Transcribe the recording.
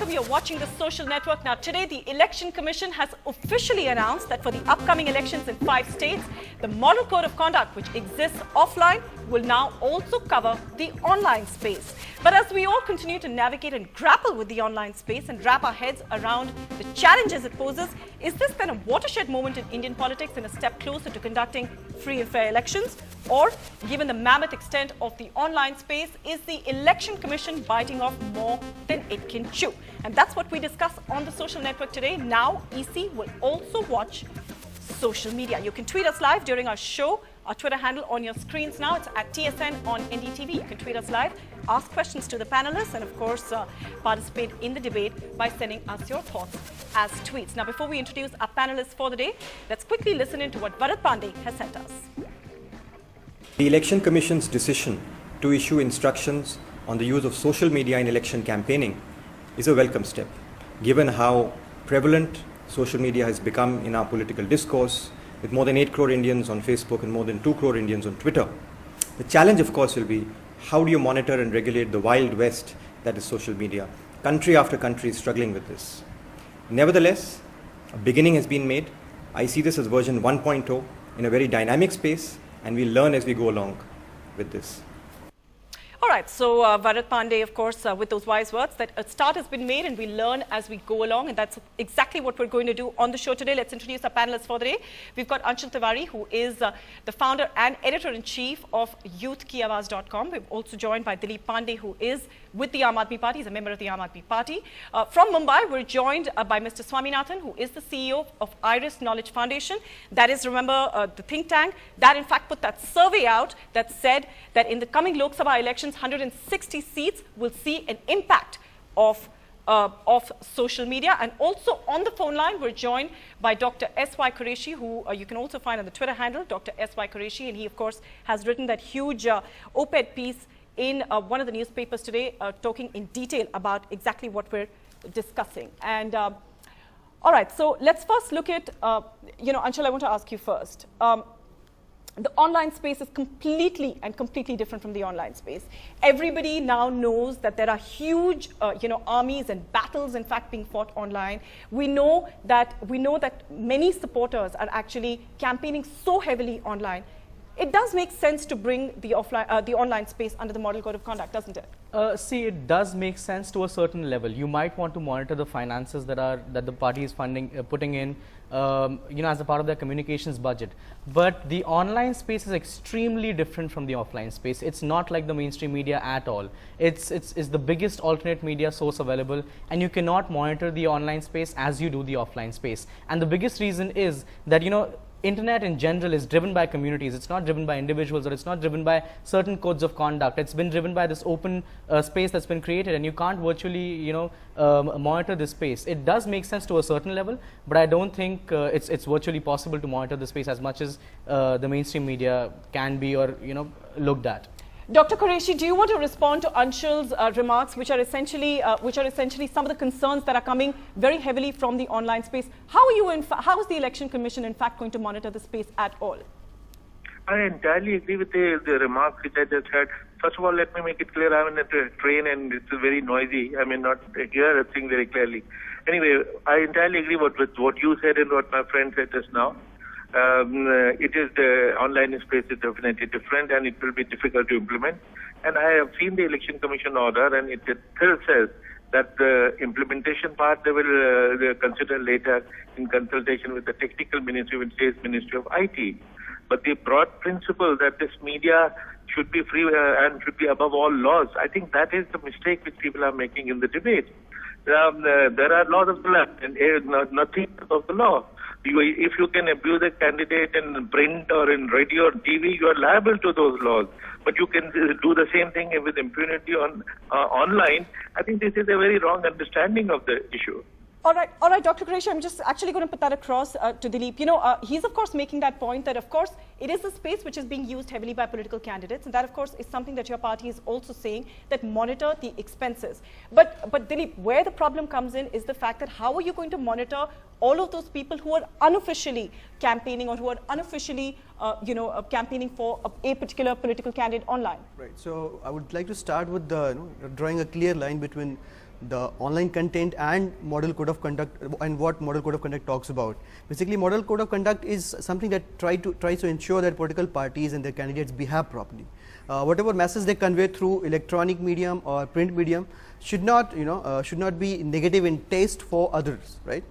welcome. You're watching the Social Network. Now, today, the Election Commission has officially announced that for the upcoming elections in 5 states, the Model Code of Conduct, which exists offline, will now also cover the online space. But as we all continue to navigate and grapple with the online space and wrap our heads around the challenges it poses, is this then a watershed moment in Indian politics and a step closer to conducting free and fair elections? Or, given the mammoth extent of the online space, is the Election Commission biting off more than it can chew? And that's what we discuss on the Social Network today. Now, EC will also watch social media. You can tweet us live during our show. Our Twitter handle on your screens now, it's at TSN on NDTV. You can tweet us live, ask questions to the panelists, and of course, participate in the debate by sending us your thoughts as tweets. Now, before we introduce our panelists for the day, let's quickly listen into what Bharat Pandey has sent us. The Election Commission's decision to issue instructions on the use of social media in election campaigning is a welcome step, given how prevalent social media has become in our political discourse, with more than 8 crore Indians on Facebook and more than 2 crore Indians on Twitter. The challenge, of course, will be how do you monitor and regulate the wild west that is social media? Country after country is struggling with this. Nevertheless, a beginning has been made. I see this as version 1.0 in a very dynamic space, and we'll learn as we go along with this. All right, so Bharat Pandey, of course, with those wise words, that a start has been made and we learn as we go along, and that's exactly what we're going to do on the show today. Let's introduce our panelists for the day. We've got Anshul Tiwari, who is the founder and editor-in-chief of youthkiawaz.com. We're also joined by Dilip Pandey, who is with the Aam Aadmi Party. He's a member of the Aam Aadmi Party. From Mumbai, we're joined by Mr. Swaminathan, who is the CEO of Iris Knowledge Foundation. That is, remember, the think tank that, in fact, put that survey out that said that in the coming Lok Sabha elections, 160 seats will see an impact of social media. And also on the phone line, we're joined by Dr. S.Y. Qureshi, who you can also find on the Twitter handle, Dr. S.Y. Qureshi. And he, of course, has written that huge op-ed piece in one of the newspapers today, talking in detail about exactly what we're discussing. And all right, so let's first look at, Anshul, I want to ask you first. The online space is completely different from the online space. Everybody now knows that there are huge, armies and battles, in fact, being fought online. We know that many supporters are actually campaigning so heavily online. It does make sense to bring the online space under the Model Code of Conduct, doesn't it? See, it does make sense to a certain level. You might want to monitor the finances that the party is putting in, as a part of their communications budget. But the online space is extremely different from the offline space. It's not like the mainstream media at all. It's the biggest alternate media source available, and you cannot monitor the online space as you do the offline space. And the biggest reason is that, Internet in general is driven by communities. It's not driven by individuals, or it's not driven by certain codes of conduct. It's been driven by this open space that's been created, and you can't virtually, monitor this space. It does make sense to a certain level, but I don't think it's virtually possible to monitor the space as much as the mainstream media can be, or looked at. Dr. Qureshi, do you want to respond to Anshul's remarks, which are essentially some of the concerns that are coming very heavily from the online space? How is the Election Commission, in fact, going to monitor the space at all? I entirely agree with the remarks which I just had. First of all, let me make it clear, I'm in a train and it's very noisy. I may not hear everything very clearly. Anyway, I entirely agree with what you said and what my friend said just now. It is the online space is definitely different, and it will be difficult to implement. And I have seen the Election Commission order, and it still says that the implementation part they will consider later in consultation with the technical ministry, with State Ministry of IT. But the broad principle that this media should be free and should be above all laws, I think that is the mistake which people are making in the debate. There are laws of the land and nothing of the law. If you can abuse a candidate in print or in radio or TV, you are liable to those laws. But you can do the same thing with impunity on online. I think this is a very wrong understanding of the issue. All right, Dr. Qureshi, I'm just actually going to put that across to Dilip. He's, of course, making that point that, of course, it is a space which is being used heavily by political candidates. And that, of course, is something that your party is also saying, that monitor the expenses. But Dilip, where the problem comes in is the fact that how are you going to monitor all of those people who are unofficially campaigning, or who are unofficially, campaigning for a particular political candidate online? Right. So I would like to start with drawing a clear line between the online content and model code of conduct, and what model code of conduct talks about. Basically, model code of conduct is something that tries to ensure that political parties and their candidates behave properly. Whatever message they convey through electronic medium or print medium should not, should not be negative in taste for others, right?